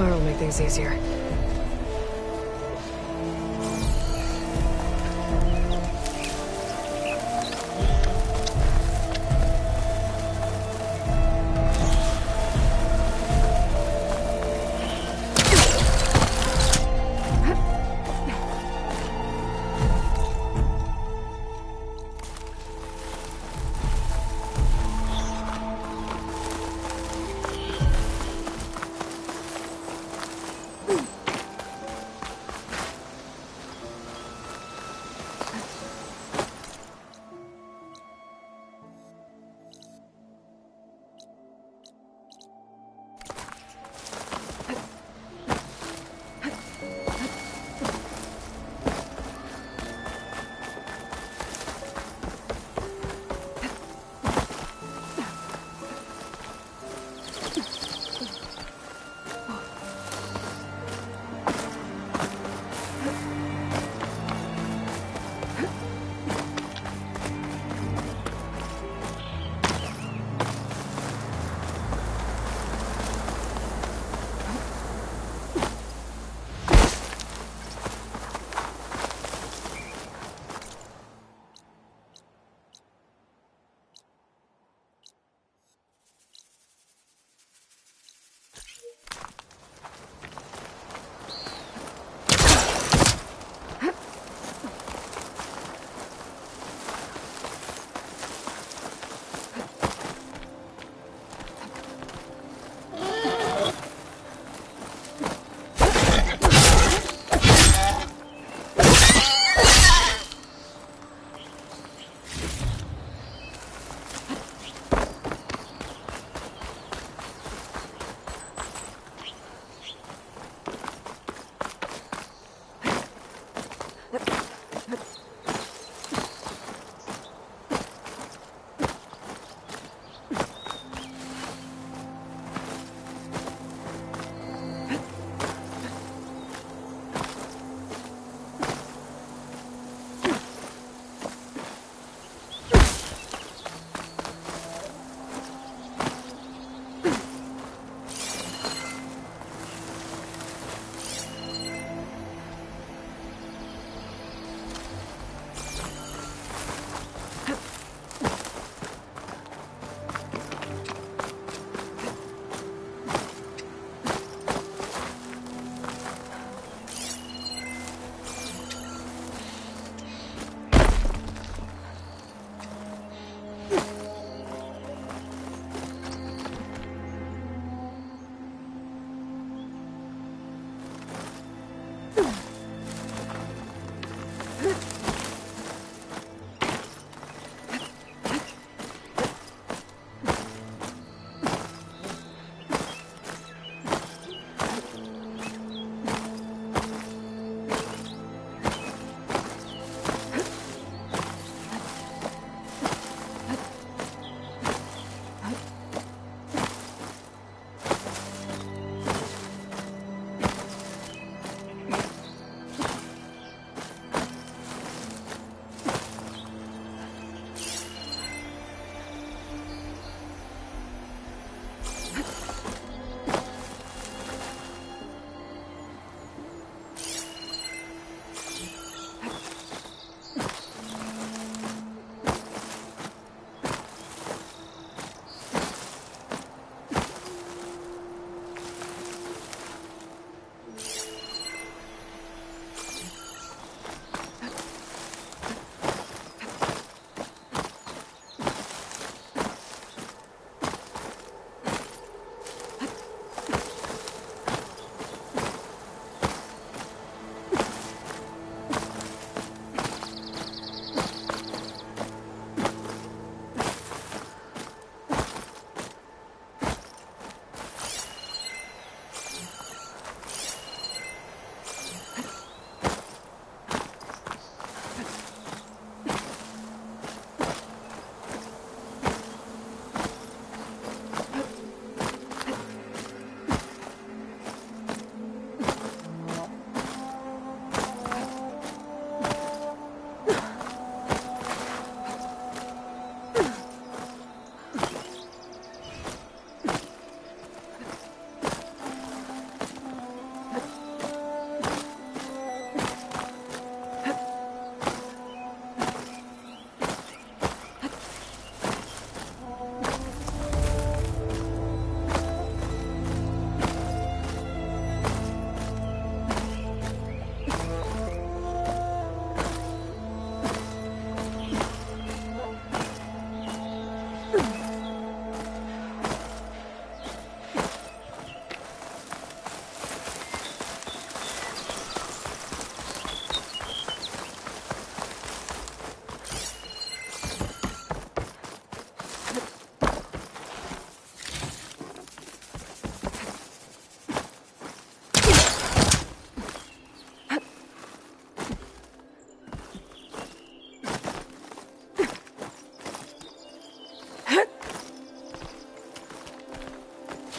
fire will make things easier. Mm.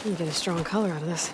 You get a strong color out of this.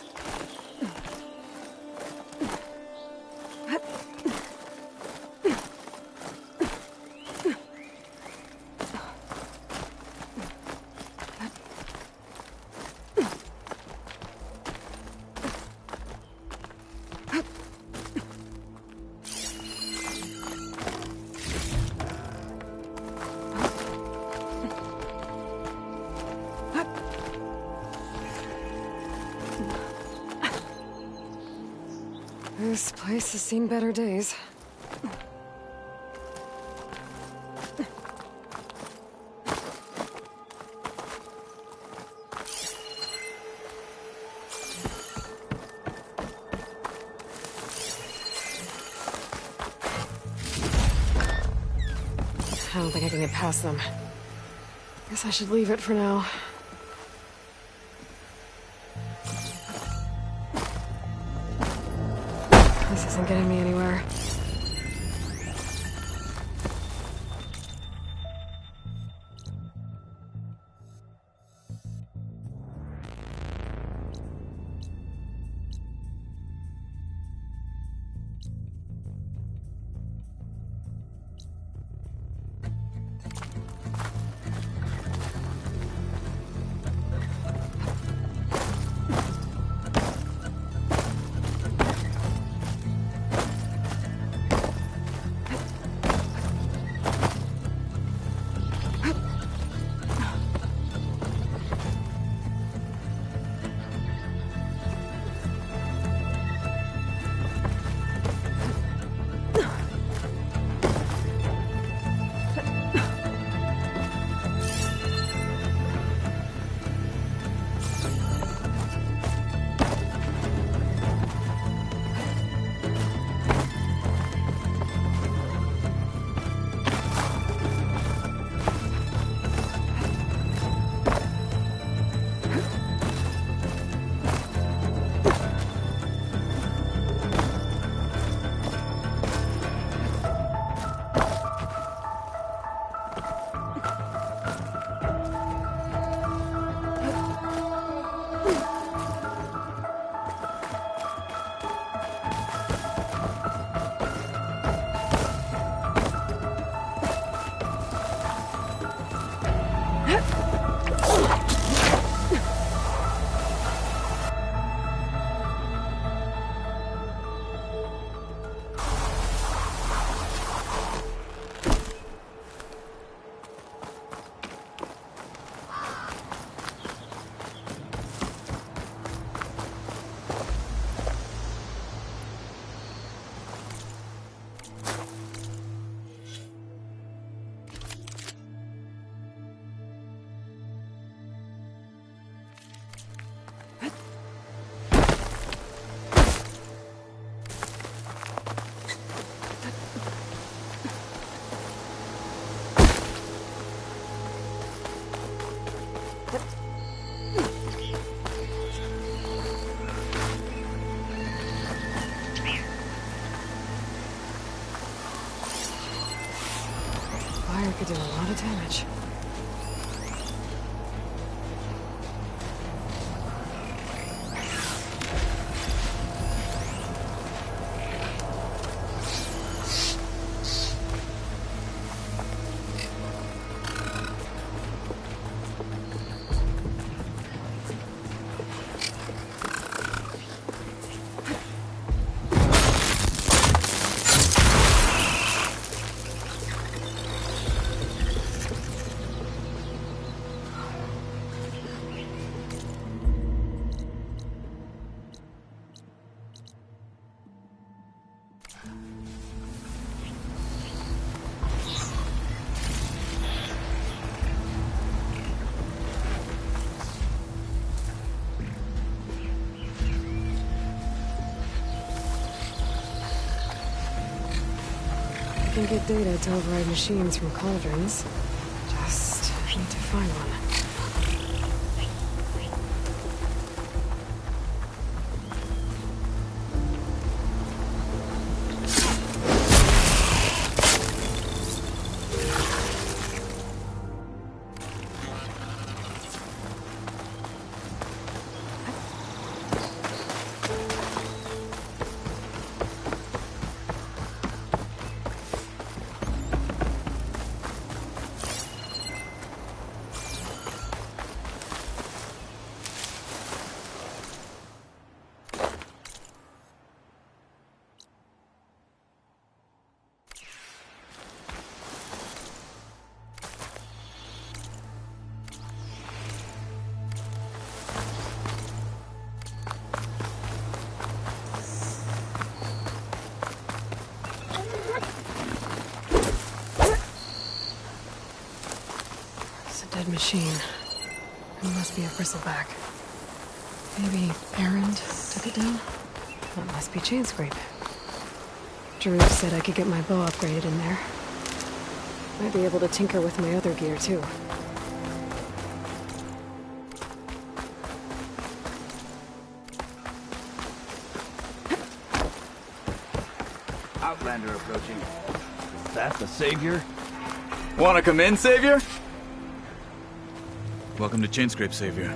This place has seen better days. I don't think I can get past them. Guess I should leave it for now. This isn't getting me anywhere. Fire could do a lot of damage. I can get data to override machines from cauldrons. Just need to find one. Dead machine. It must be a bristleback. Maybe Errand took it down? That must be Chainscrape. Drew said I could get my bow upgraded in there. Might be able to tinker with my other gear, too. Outlander approaching. Is that the Savior? Wanna come in, Savior? Welcome to Chainscrape, Savior.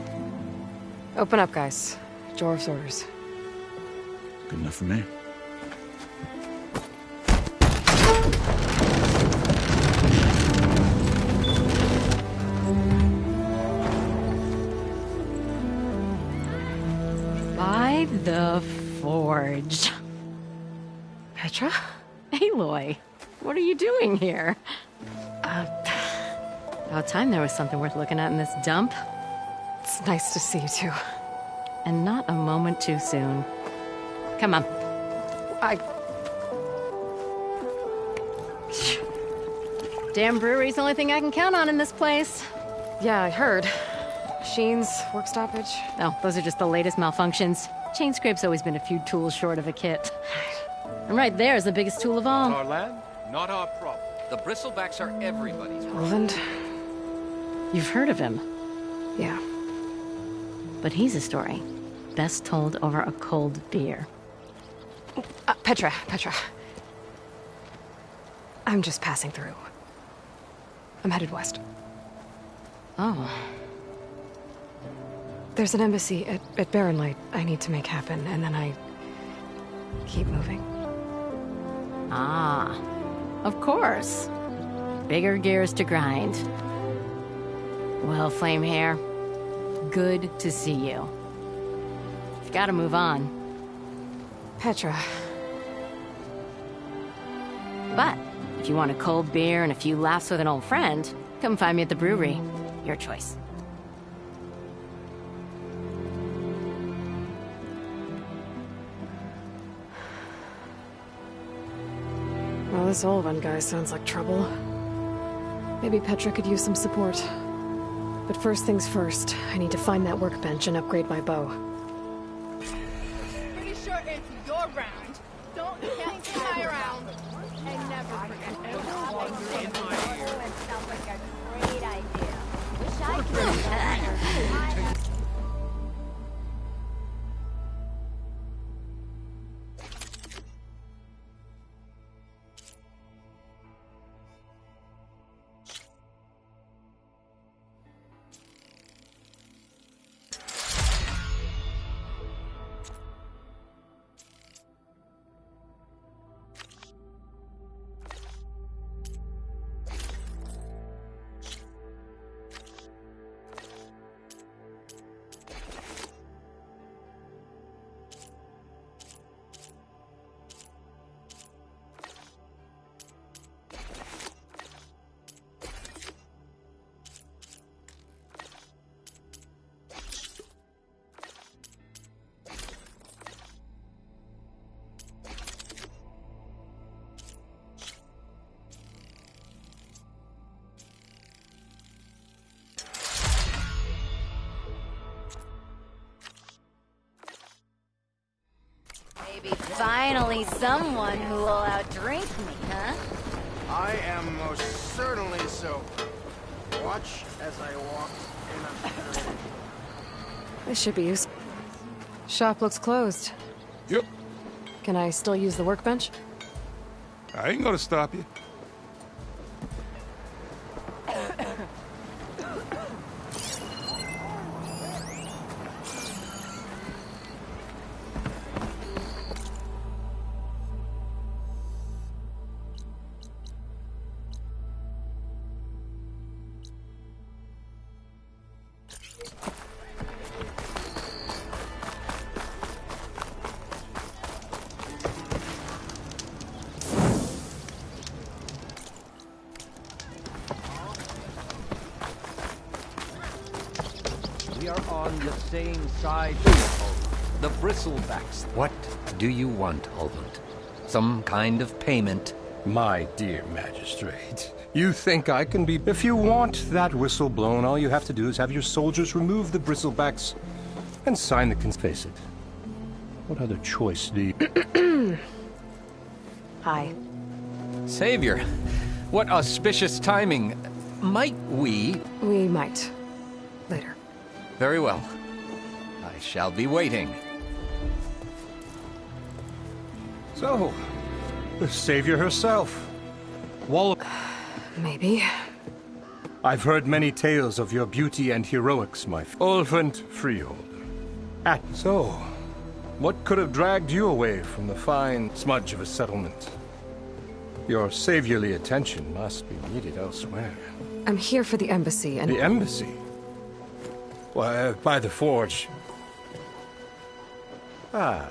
Open up, guys. Jorv's orders. Good enough for me. By the Forge. Petra? Aloy, what are you doing here? About time there was something worth looking at in this dump. It's nice to see you, too. And not a moment too soon. Come on. Damn brewery's the only thing I can count on in this place. Yeah, I heard. Machines, work stoppage. Oh, those are just the latest malfunctions. Chainscrape's always been a few tools short of a kit. And right there is the biggest tool of all. Our land, not our problem. The bristlebacks are everybody's problem. Roland? You've heard of him, Yeah. but he's a story best told over a cold beer. Petra. I'm just passing through. I'm headed west. Oh, There's an embassy at Barrenlight I need to make happen, and then I keep moving. ah, of course. Bigger gears to grind. Well, Flamehair, good to see you. You've got to move on. Petra. But if you want a cold beer and a few laughs with an old friend, come find me at the brewery. Your choice. Well, this Olvan guy sounds like trouble. Maybe Petra could use some support. But first things first, I need to find that workbench and upgrade my bow. Pretty sure it's your round. Don't can't see my round. And never forget. It sounds like a great idea. Wish I could. Maybe finally someone who will outdrink me, huh? I am most certainly so. Watch as I walk in a... This should be useful. Shop looks closed. Yep, Can I still use the workbench? I ain't gonna stop you. We are on the same side. The bristlebacks. What do you want, Olvund? Some kind of payment? My dear magistrate, You think I can be... If you want that whistle blown, all you have to do is have your soldiers remove the bristlebacks and sign the face it. What other choice do you... Hi. Savior, what auspicious timing. Might we... We might. Later. Very well. I shall be waiting. So, the Savior herself. Maybe. I've heard many tales of your beauty and heroics, my Ulfant Freehold. So, what could have dragged you away from the fine smudge of a settlement? Your saviorly attention must be needed elsewhere. I'm here for the embassy and... The embassy? Why, by the forge. Ah.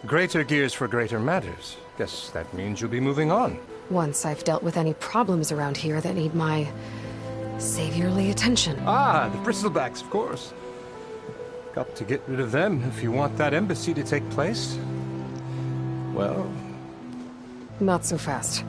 Greater gears for greater matters. Guess that means you'll be moving on. Once I've dealt with any problems around here that need my... saviorly attention. Ah, the bristlebacks, of course. Got to get rid of them if you want that embassy to take place. Well... Not so fast.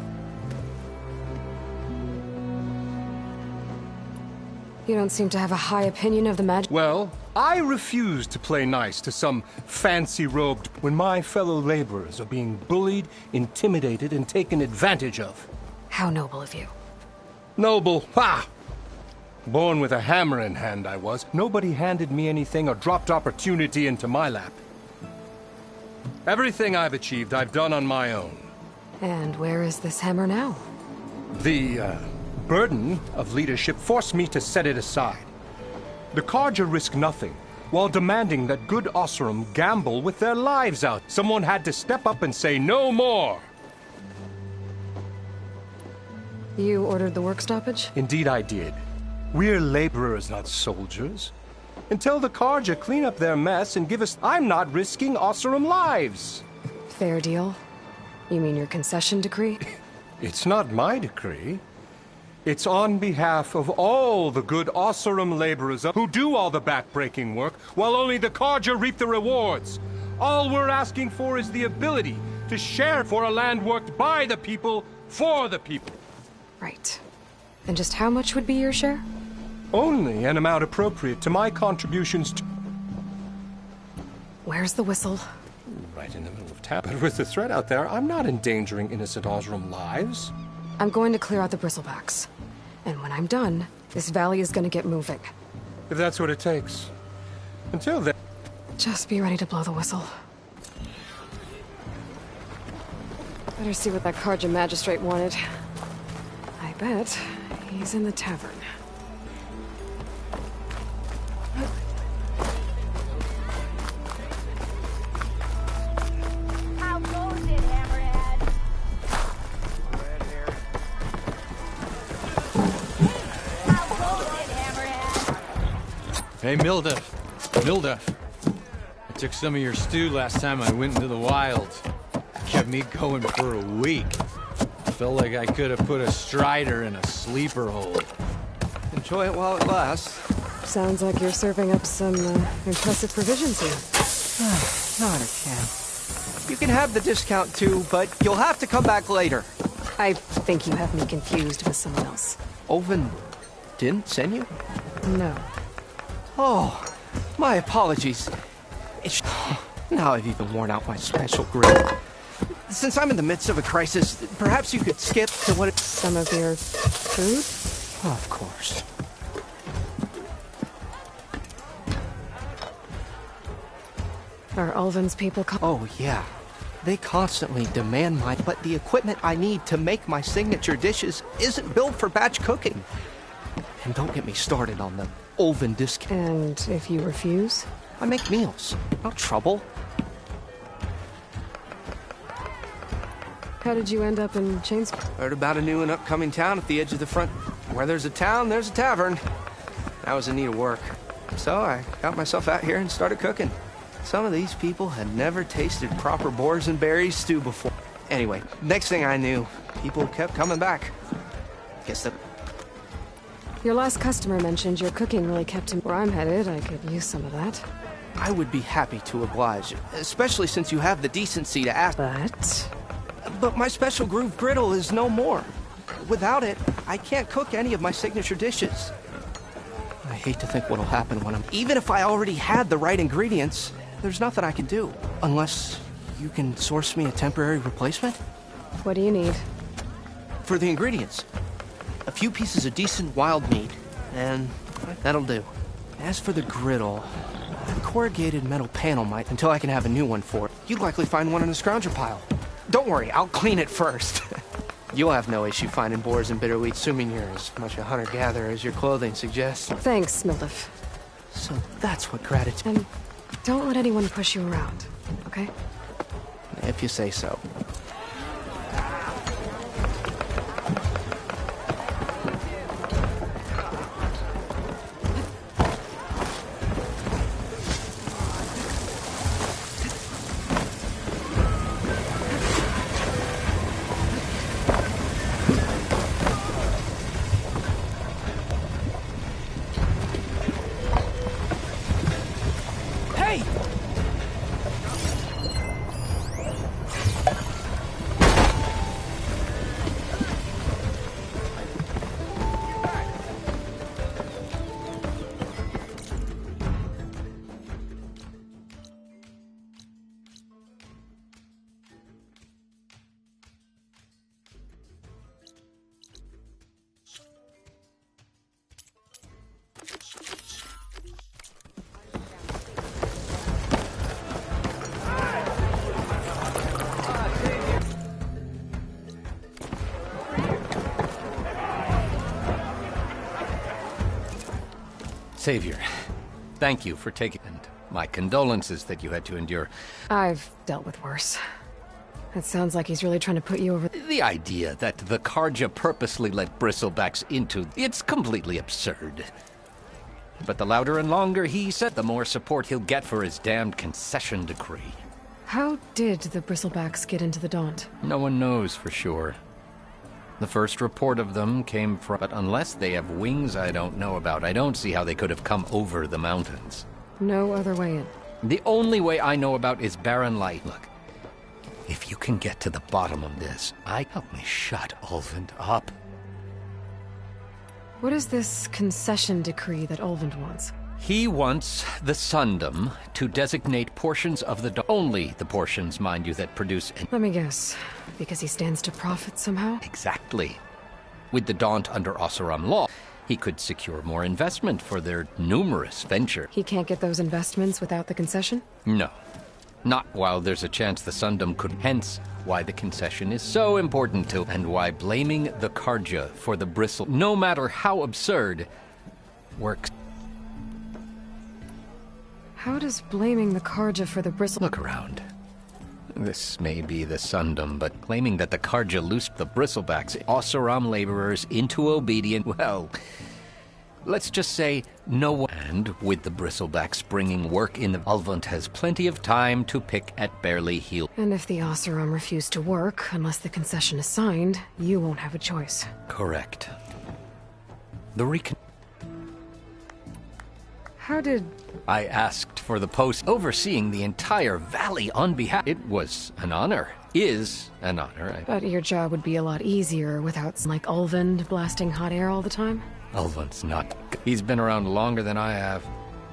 You don't seem to have a high opinion of the magic. Well, I refuse to play nice to some fancy-robed when my fellow laborers are being bullied, intimidated, and taken advantage of. How noble of you. Noble? Ha! Born with a hammer in hand, I was. Nobody handed me anything or dropped opportunity into my lap. Everything I've achieved, I've done on my own. And where is this hammer now? The, burden of leadership forced me to set it aside. The Carja risk nothing, while demanding that good Oseram gamble with their lives out. Someone had to step up and say no more! You ordered the work stoppage? Indeed I did. We're laborers, not soldiers. Until the Carja clean up their mess and give us... I'm not risking Oseram lives! Fair deal. You mean your concession decree? It's not my decree. It's on behalf of all the good Oseram laborers who do all the back-breaking work, while only the Carja reap the rewards. All we're asking for is the ability to share for a land worked by the people, for the people. Right. And just how much would be your share? Only an amount appropriate to my contributions to... Where's the whistle? Right in the middle of town. But with the threat out there, I'm not endangering innocent Oseram lives. I'm going to clear out the bristlebacks. And when I'm done, this valley is going to get moving. If that's what it takes. Until then... Just be ready to blow the whistle. Better see what that Carja magistrate wanted. I bet he's in the tavern. How goes it, Hammerhead? How goes it, Hammerhead? Hey, Milda. Milda. I took some of your stew last time I went into the wilds. Kept me going for a week. Felt like I could have put a strider in a sleeper hole. Enjoy it while it lasts. Sounds like you're serving up some impressive provisions here. Not again. You can have the discount too, but you'll have to come back later. I think you have me confused with someone else. Oven didn't send you? No. Oh, my apologies. Now I've even worn out my special grip. Since I'm in the midst of a crisis, perhaps you could skip to what... Some of your food? Of course. Are Ulvin's people Oh, yeah. They constantly demand my... But the equipment I need to make my signature dishes isn't built for batch cooking. And don't get me started on the Ulvin discount. And if you refuse? I make meals. No trouble. How did you end up in Chains? Heard about a new and upcoming town at the edge of the front. Where there's a town, there's a tavern. I was in need of work. So I got myself out here and started cooking. Some of these people had never tasted proper boars and berries stew before. Anyway, next thing I knew, people kept coming back. Guess that... Your last customer mentioned your cooking really kept him... Where I'm headed, I could use some of that. I would be happy to oblige, especially since you have the decency to ask... But my special groove griddle is no more. Without it, I can't cook any of my signature dishes. I hate to think what'll happen when I'm... Even if I already had the right ingredients, there's nothing I can do. Unless you can source me a temporary replacement? What do you need? For the ingredients, a few pieces of decent wild meat, and that'll do. As for the griddle, a corrugated metal panel might, until I can have a new one for it. You'd likely find one in the scrounger pile. Don't worry, I'll clean it first. You'll have no issue finding boars and bitter wheat, assuming you're as much a hunter-gatherer as your clothing suggests. Thanks, Mildef. So that's what gratitude... And don't let anyone push you around, okay? If you say so. Savior, thank you for taking... And my condolences that you had to endure. I've dealt with worse. It sounds like he's really trying to put you over... The idea that the Carja purposely let bristlebacks into... It's completely absurd. But the louder and longer he said, the more support he'll get for his damned concession decree. How did the bristlebacks get into the Daunt? No one knows for sure. The first report of them came from... But unless they have wings I don't know about, I don't see how they could have come over the mountains. No other way in. The only way I know about is Barren Light. Look, if you can get to the bottom of this, help me shut Ulvund up. What is this concession decree that Ulvund wants? He wants the Sundom to designate portions of the... Only the portions, mind you, that produce... Let me guess. Because he stands to profit somehow? Exactly. With the Daunt under Oseram law, he could secure more investment for their numerous ventures. He can't get those investments without the concession? No. Not while there's a chance the Sundom could. Hence why the concession is so important to... And why blaming the Carja for the bristle, no matter how absurd, works. How does blaming the Carja for the bristle... Look around. This may be the Sundom, but claiming that the Carja loosed the bristlebacks, Oseram laborers, into obedience, well, let's just say no one. And with the bristlebacks bringing work in, the Ulvund has plenty of time to pick at barely healed. And if the Oseram refuse to work, unless the concession is signed, you won't have a choice. Correct. How did... I asked for the post overseeing the entire valley on behalf... It was an honor. Is an honor. But your job would be a lot easier without, like, Ulvund blasting hot air all the time? Ulvund's not... He's been around longer than I have.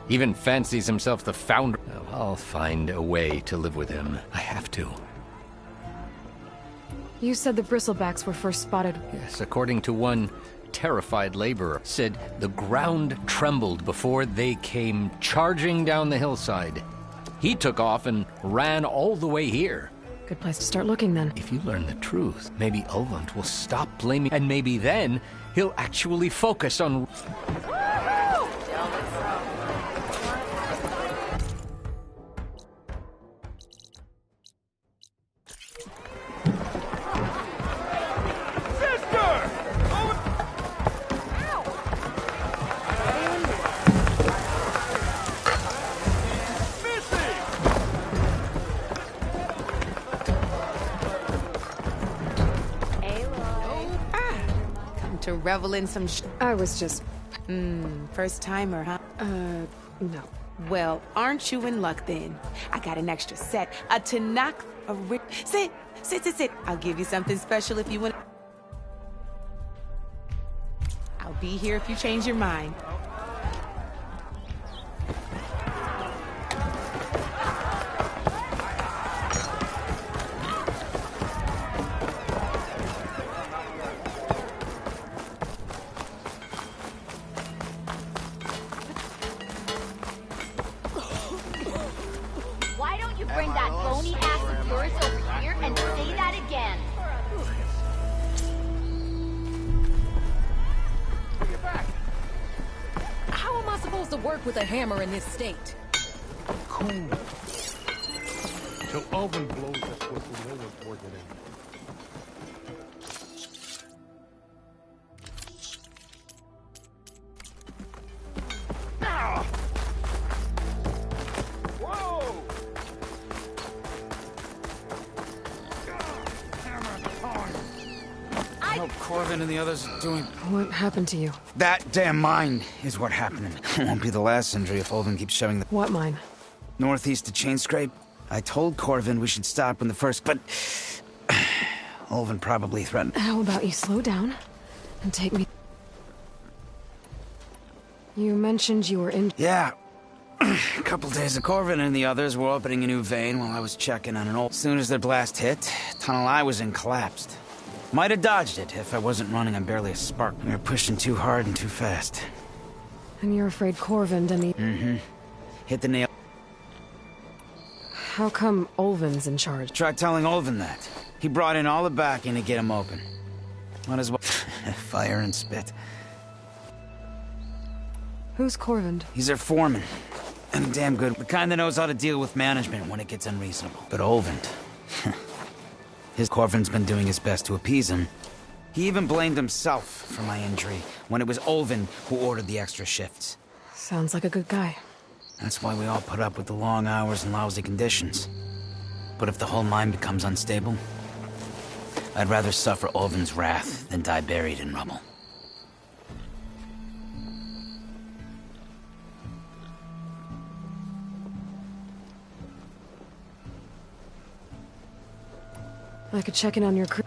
Even fancies himself the founder. I'll find a way to live with him. I have to. You said the bristlebacks were first spotted... Yes, according to one... terrified laborer, said the ground trembled before they came charging down the hillside. He took off and ran all the way here. Good place to start looking, then. If you learn the truth, maybe Ulvund will stop blaming, and maybe then he'll actually focus on... To revel in some I was just... first timer, huh? No. Well, aren't you in luck then? I got an extra set, a Tanakh, sit. I'll give you something special if you want. Be here if you change your mind. Why don't you bring that bony ass of yours over here and say that again? How am I supposed to work with a hammer in this state? Cool. Till Alvin blows that whistle, no one's working in. I hope Corvin and the others are doing... What happened to you? That damn mine is what happened. It won't be the last injury if Olvin keeps showing the... What mine? Northeast to Chainscrape. I told Corvin we should stop when the first... But... Olvin probably threatened... How about you slow down and take me... You mentioned you were in... Yeah. A couple days ago, Corvin and the others were opening a new vein while I was checking on an old... As soon as their blast hit, tunnel I was in collapsed. Might have dodged it if I wasn't running on barely a spark. We were pushing too hard and too fast. And you're afraid Corvin and the... Mm-hmm. Hit the nail. How come Olvin's in charge? Try telling Olvin that. He brought in all the backing to get him open. Might as well... Fire and spit. Who's Corvin? He's their foreman. And damn good. The kind that knows how to deal with management when it gets unreasonable. But Olvin... Corvin's been doing his best to appease him. He even blamed himself for my injury when it was Olvin who ordered the extra shifts. Sounds like a good guy. That's why we all put up with the long hours and lousy conditions. But if the whole mine becomes unstable, I'd rather suffer Olvin's wrath than die buried in rubble. I could check in on your crew.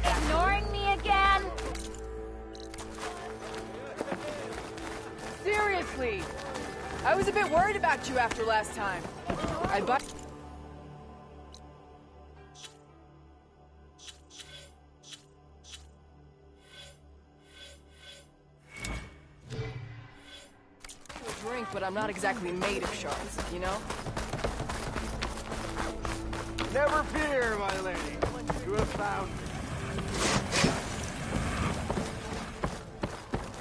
Ignoring me again? Seriously! I was a bit worried about you after last time. I bought... drink, but I'm not exactly made of shards, you know? Never fear, my lady. You have found me.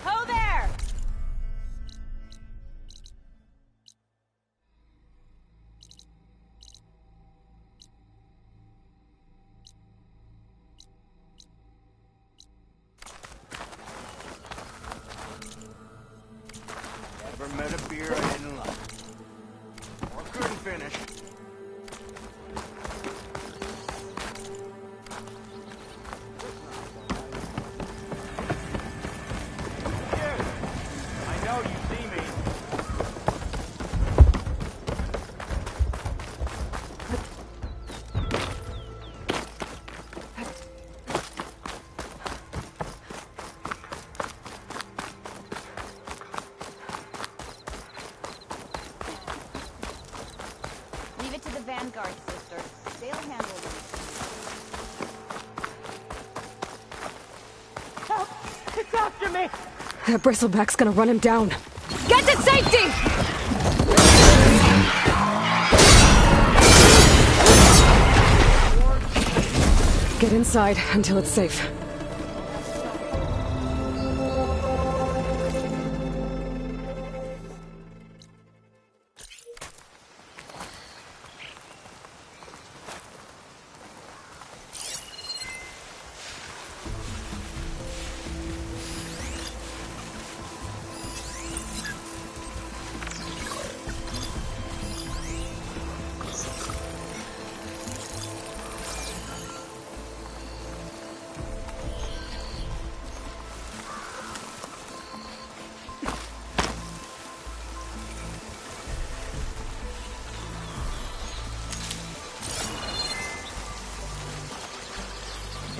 Ho there! Never met a beer I didn't like. Or couldn't finish. I know you see me. Leave it to the Vanguard sisters. They'll handle it. Help! It's after me! That bristleback's gonna run him down. Get to safety! Get inside until it's safe.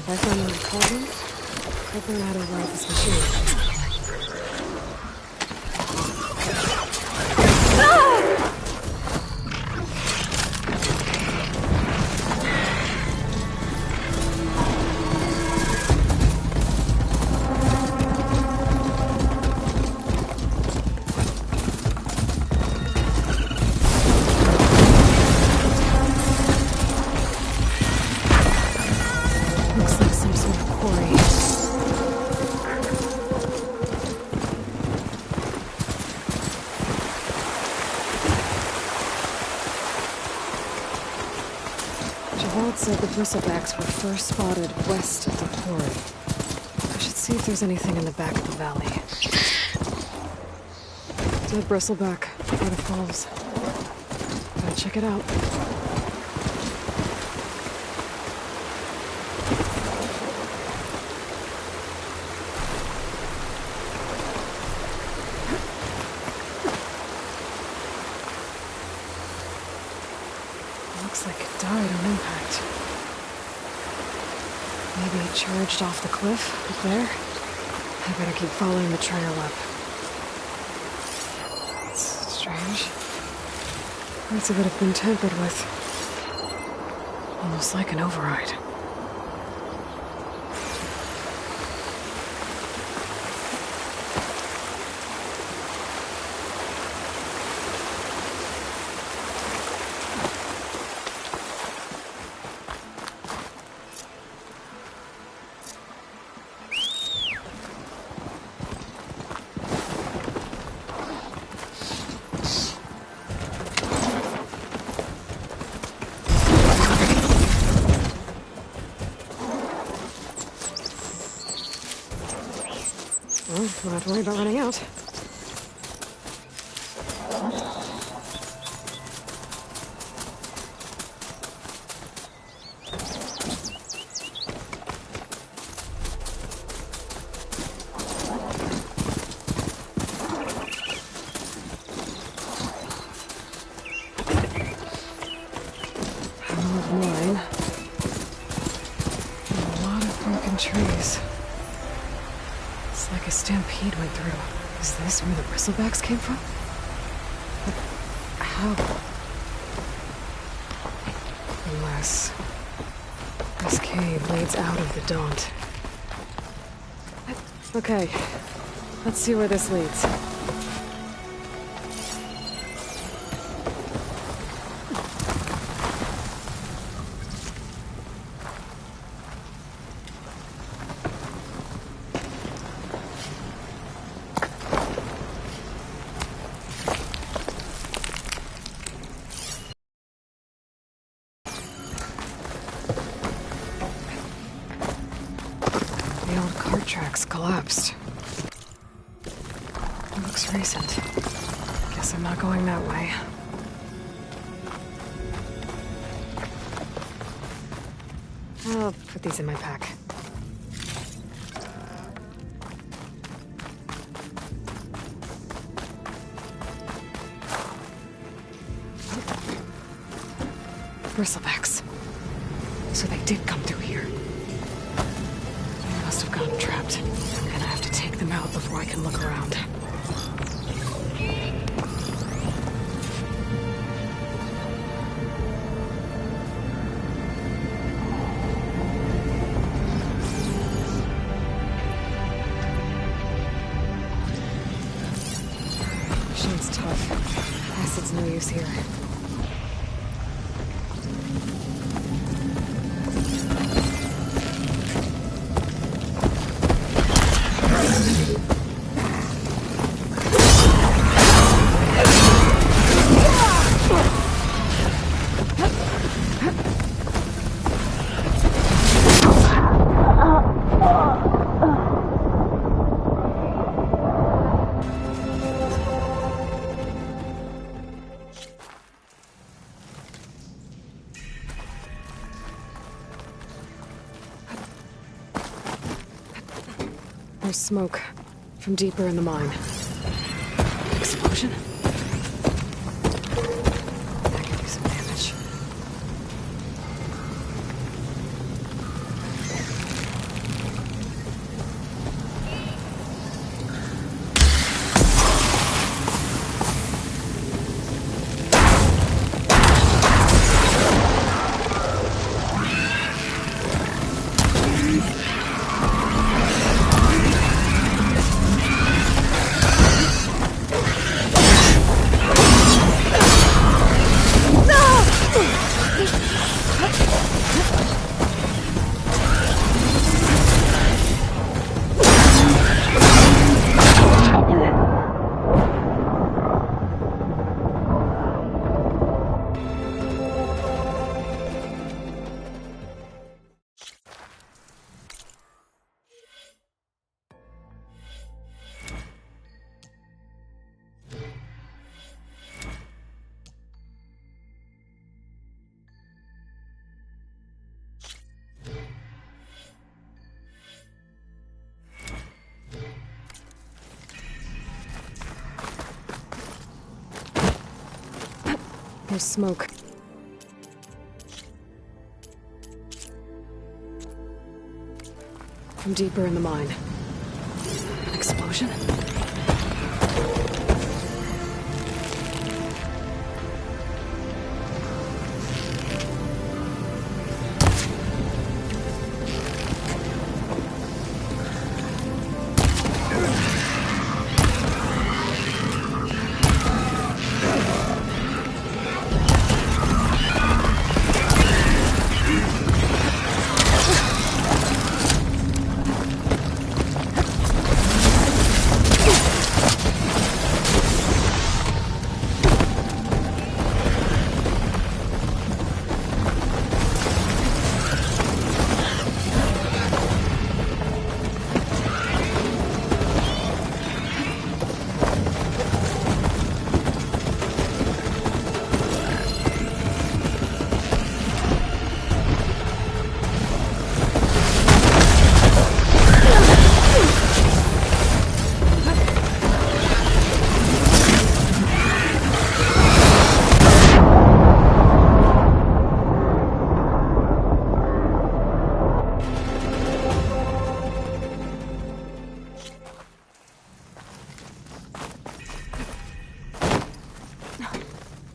If I find my cauldron, I'll learn how to ride this machine. Looks like some sort of quarry. Javad said the bristlebacks were first spotted west of the quarry. I should see if there's anything in the back of the valley. Dead bristleback by the falls. Gotta check it out. Looks like it died on impact. Maybe it charged off the cliff up there. I better keep following the trail up. It's strange. Parts of it have been tampered with. Almost like an override. Well, don't have to worry about running out. Panel of mine. A lot of broken trees. It's like a stampede went through. Is this where the bristlebacks came from? But how? Unless this cave leads out of the Daunt. Okay, let's see where this leads. The old cart tracks collapsed. It looks recent. Guess I'm not going that way. I'll put these in my pack. Bristlebacks. So they did come through here. They must have gotten trapped. I'm gonna have to take them out before I can look around. Machine's tough. Acid's no use here. There's smoke from deeper in the mine. Explosion? That could do some damage. There's smoke. From deeper in the mine. An explosion?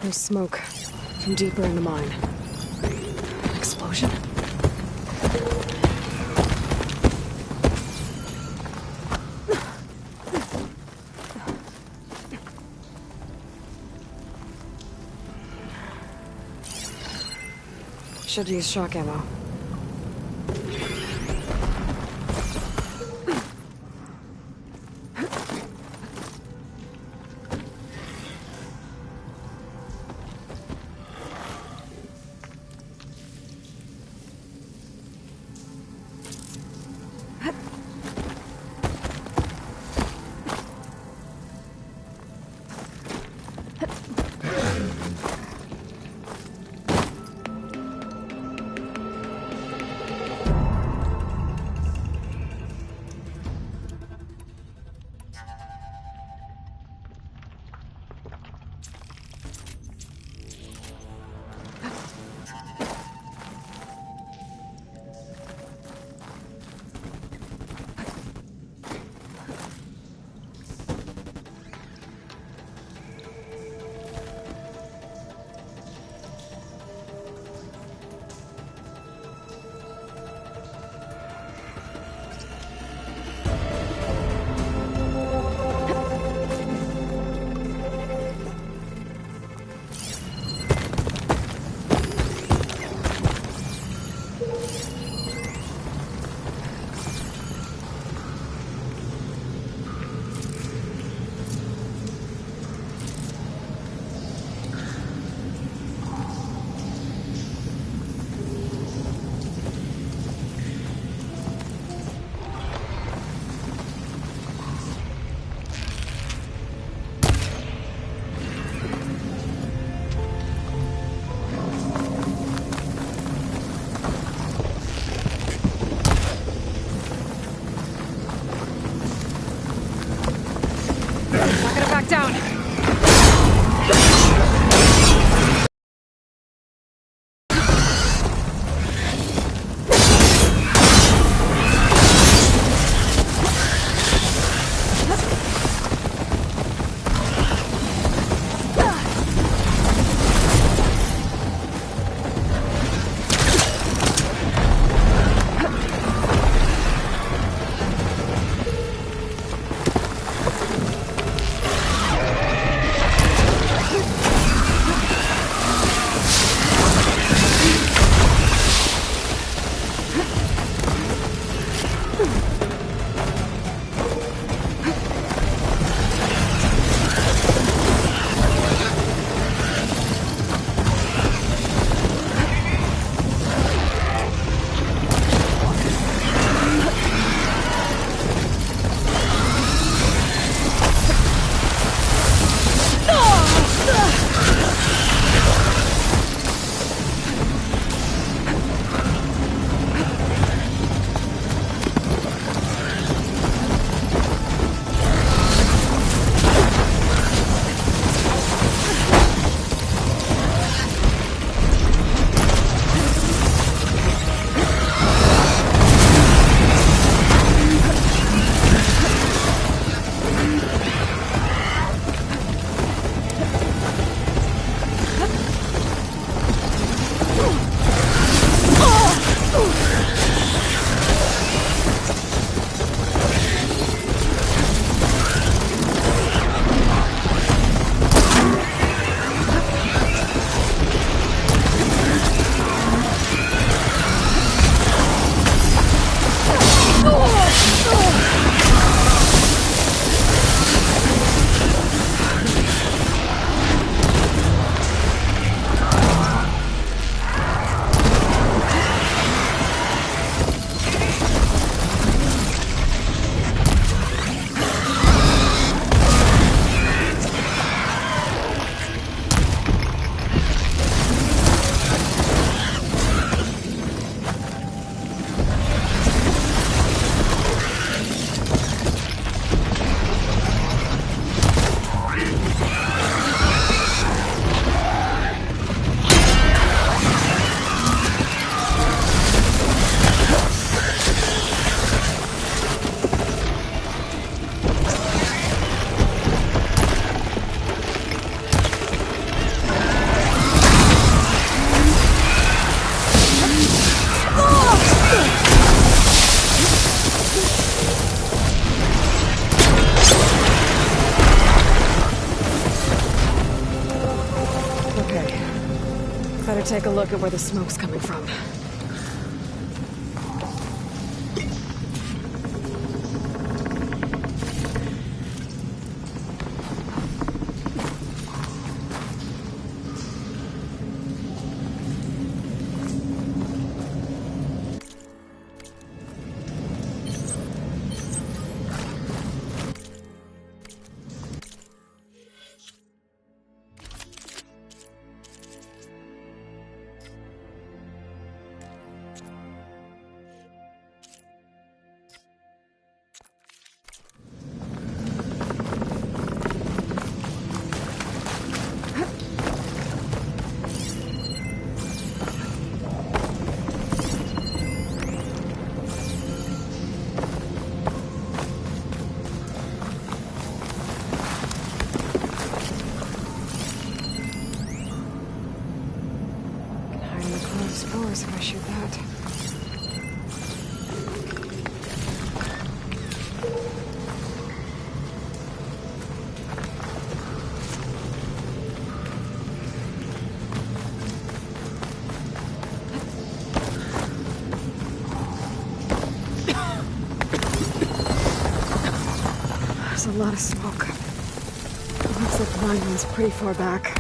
There's smoke from deeper in the mine. An explosion? Should use shock ammo. take a look at where the smoke's coming from. Spores if I shoot that. There's a lot of smoke. It looks like the mine runs pretty far back.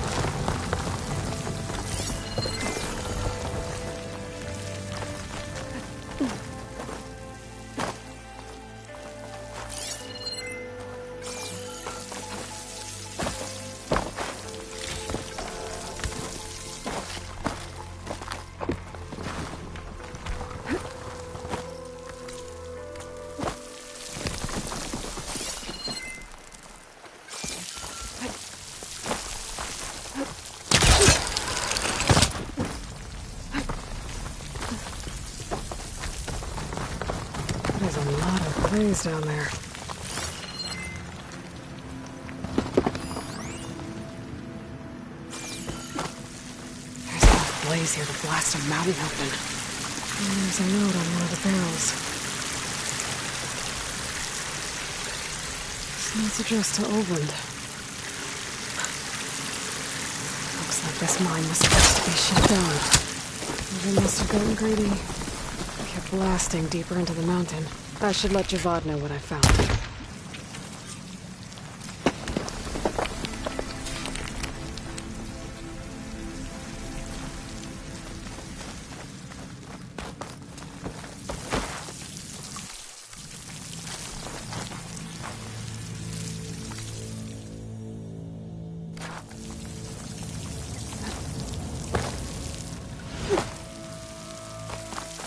There's a lot of clays down there. There's enough blaze here to blast a mountain open. And there's a note on one of the barrels. This note's addressed to Oldland. Looks like this mine was supposed to be shut down. They must have gotten greedy. Kept blasting deeper into the mountain. I should let Javad know what I found.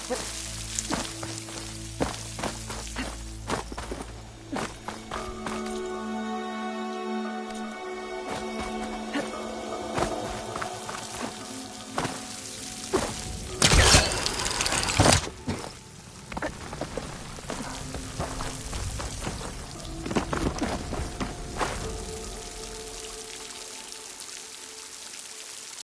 What?